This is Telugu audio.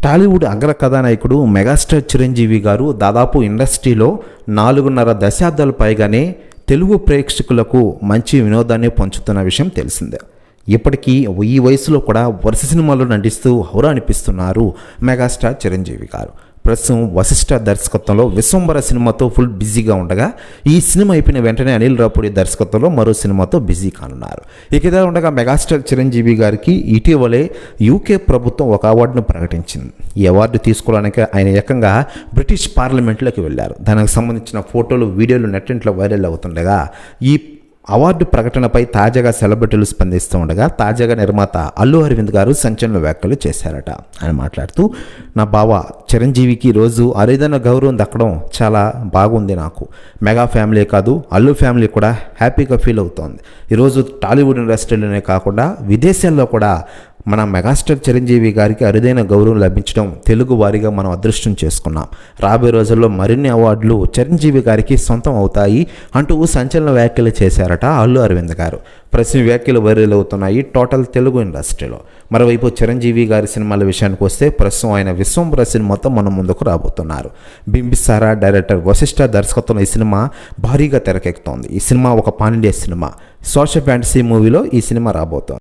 టాలీవుడ్ అగ్ర కథానాయకుడు మెగాస్టార్ చిరంజీవి గారు దాదాపు ఇండస్ట్రీలో 4.5 దశాబ్దాల పైగానే తెలుగు ప్రేక్షకులకు మంచి వినోదాన్ని పంచుతున్న విషయం తెలిసిందే. ఇప్పటికీ ఈ వయసులో కూడా వరుస సినిమాల్లో నటిస్తూ హౌరా అనిపిస్తున్నారు మెగాస్టార్ చిరంజీవి గారు. ప్రస్తుతం వశిష్ఠ దర్శకత్వంలో విశ్వంబర సినిమాతో ఫుల్ బిజీగా ఉండగా, ఈ సినిమా అయిపోయిన వెంటనే అనిల్ రావుపూడి దర్శకత్వంలో మరో సినిమాతో బిజీ కానున్నారు. ఇక ఇదే ఉండగా మెగాస్టార్ చిరంజీవి గారికి ఇటీవలే యూకే ప్రభుత్వం ఒక అవార్డును ప్రకటించింది. ఈ అవార్డు తీసుకోవడానికి ఆయన ఏకంగా బ్రిటిష్ పార్లమెంట్లోకి వెళ్ళారు. దానికి సంబంధించిన ఫోటోలు, వీడియోలు నెట్టింట్లో వైరల్ అవుతుండగా, ఈ అవార్డు ప్రకటనపై తాజాగా సెలబ్రిటీలు స్పందిస్తూ ఉండగా, తాజాగా నిర్మాత అల్లు అరవింద్ గారు సంచలన వ్యాఖ్యలు చేశారట. ఆయన మాట్లాడుతూ, నా బావ చిరంజీవికి రోజు అరుదైన గౌరవం దక్కడం చాలా బాగుంది. నాకు మెగా ఫ్యామిలీ కాదు, అల్లు ఫ్యామిలీ కూడా హ్యాపీగా ఫీల్ అవుతోంది. ఈరోజు టాలీవుడ్ ఇండస్ట్రీలోనే కాకుండా విదేశాల్లో కూడా మన మెగాస్టార్ చిరంజీవి గారికి అరుదైన గౌరవం లభించడం తెలుగు వారిగా మనం అదృష్టం చేసుకున్నాం. రాబోయే రోజుల్లో మరిన్ని అవార్డులు చిరంజీవి గారికి సొంతం అవుతాయి అంటూ సంచలన వ్యాఖ్యలు చేశారట అల్లు అరవింద్ గారు. ప్రస్తుత వ్యాఖ్యలు వైరల్ అవుతున్నాయి టోటల్ తెలుగు ఇండస్ట్రీలో. మరోవైపు చిరంజీవి గారి సినిమాల విషయానికి వస్తే, ప్రస్తుతం ఆయన విశ్వంబర సినిమాతో మన ముందుకు రాబోతున్నారు. బింబిసారా డైరెక్టర్ వశిష్ఠ దర్శకత్వంలో ఈ సినిమా భారీగా తెరకెక్కుతోంది. ఈ సినిమా ఒక pan India cinema. Social fantasy మూవీలో ఈ సినిమా రాబోతోంది.